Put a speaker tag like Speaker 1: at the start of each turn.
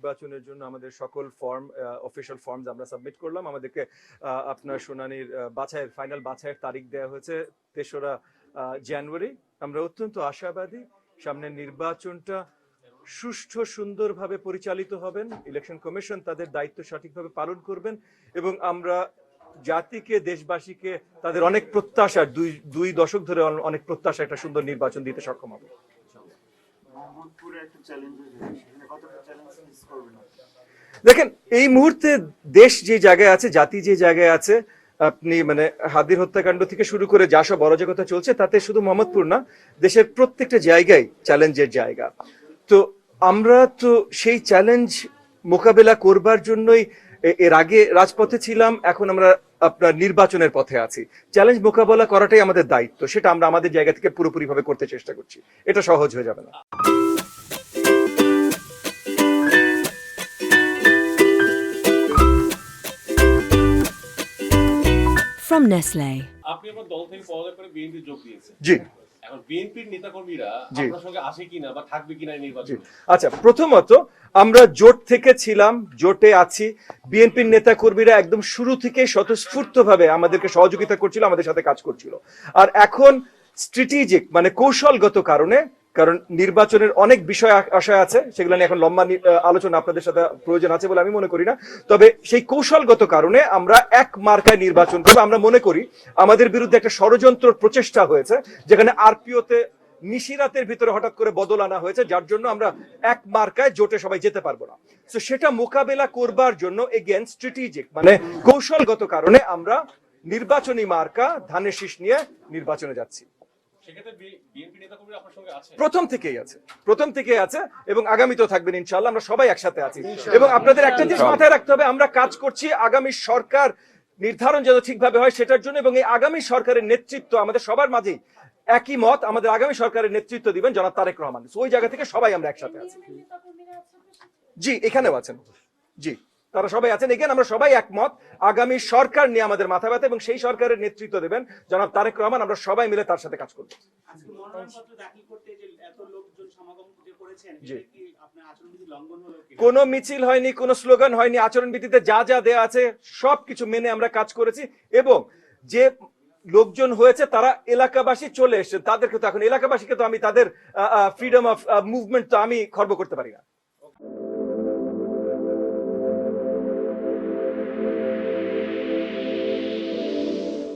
Speaker 1: নির্বাচনের জন্য আমাদের সকল ফর্ম অফিশিয়াল ফর্মস আমরা সাবমিট করলাম। আমাদেরকে আপনার শুনানির ফাইনাল বাছাইয়ের তারিখ দেওয়া হয়েছে ৩রা জানুয়ারি। আমরা অত্যন্ত আশাবাদী সামনের নির্বাচনটা সুষ্ঠু সুন্দরভাবে পরিচালিত হবেন, ইলেকশন কমিশন তাদের দায়িত্ব সঠিকভাবে পালন করবেন এবং আমরা জাতিকে, দেশবাসীকে তাদের অনেক প্রত্যাশা, দুই দশক ধরে অনেক প্রত্যাশা একটা সুন্দর নির্বাচন দিতে সক্ষম হবে। দেখেন, এই মুহূর্তে দেশ যে জায়গায় আছে, জাতি যে জায়গায় আছে, আপনি মানে হাদির হত্যাকাণ্ড থেকে শুরু করে যা সব অরাজকতা চলছে, তাতে শুধু মোহাম্মদপুর না, দেশের প্রত্যেকটা জায়গায় চ্যালেঞ্জের জায়গা। তো আমরা তো সেই চ্যালেঞ্জ মোকাবেলা করবার জন্যই এর আগে রাজপথে ছিলাম, এখন আমরা আপনার নির্বাচনের পথে আছি। চ্যালেঞ্জ মোকাবেলা করাটাই আমাদের দায়িত্ব, সেটা আমরা আমাদের জায়গা থেকে পুরোপুরিভাবে করতে চেষ্টা করছি। এটা সহজ হয়ে যাবে না।
Speaker 2: From Nestle.
Speaker 3: আপনি আপনার দল থেকে পদত্যাগ করে বিএনপি যোগ দিয়েছেন।
Speaker 1: জি।
Speaker 3: এখন বিএনপির নেতাকর্মীরা আপনার সঙ্গে আসে কিনা বা থাকবে কিনা এই নির্বাচনে?
Speaker 1: আচ্ছা, প্রথমত আমরা জোট থেকে ছিলাম, জোটে আছি। বিএনপির নেতা কর্মীরা একদম শুরু থেকে স্বতঃস্ফূর্তভাবে আমাদেরকে সহযোগিতা করছিল, আমাদের সাথে কাজ করছিল। আর এখন স্ট্র্যাটেজিক মানে কৌশলগত কারণে, কারণ নির্বাচনের অনেক বিষয় আশা আছে, সেগুলো নিয়ে এখন লম্বা আলোচনা আপনাদের সাথে প্রয়োজন আছে বলে আমি মনে করি না। তবে সেই কৌশলগত কারণে আমরা এক মার্কায় নির্বাচন করব। আমরা মনে করি আমাদের বিরুদ্ধে একটা ষড়যন্ত্র প্রচেষ্টা হয়েছে, যেখানে আরপিওতে নিশিরাতের ভিতরে হঠাৎ করে বদল আনা হয়েছে, যার জন্য আমরা এক মার্কায় জোটে সবাই যেতে পারবো না। তো সেটা মোকাবেলা করবার জন্য এগেন স্ট্র্যাটেজিক মানে কৌশলগত কারণে আমরা নির্বাচনী মার্কা ধানের শীষ নিয়ে নির্বাচনে যাচ্ছি। প্রথম থেকেই আছে এবং আগামীতেও থাকবেন ইনশাআল্লাহ। আমরা সবাই একসাথে আছি এবং আপনাদের একটা জিনিস মাথায় রাখতে হবে, আমরা কাজ করছি আগামী সরকার নির্ধারণ যাতে ঠিকভাবে হয় সেটার জন্য, এবং এই আগামী সরকারের নেতৃত্ব আমাদের সবার মাঝেই একই মত, আমাদের আগামী সরকারের নেতৃত্ব দিবেন জনাব তারেক রহমান। ওই জায়গা থেকে সবাই আমরা একসাথে আছি। জি, এখানেও আছেন। জি, তারা সবাই আছেন। এখানে আমরা সবাই একমত, আগামী সরকার নিয়ে আমাদের মাথা ব্যথা এবং সেই সরকারের নেতৃত্ব দেবেন জনাব তারেক রহমান। আমরা সবাই মিলে তার সাথে কাজ করব। কোনো মিছিল হয়নি, কোনো স্লোগান হয়নি, আচরণবিধিতে যা যা দেয়া আছে সবকিছু মেনে আমরা কাজ করেছি। এবং যে লোকজন হয়েছে তারা এলাকাবাসী চলে এসেছে, তাদেরকে তো এখন এলাকাবাসীকে তো আমি তাদের ফ্রিডম অফ মুভমেন্ট তো আমি খর্ব করতে পারি না।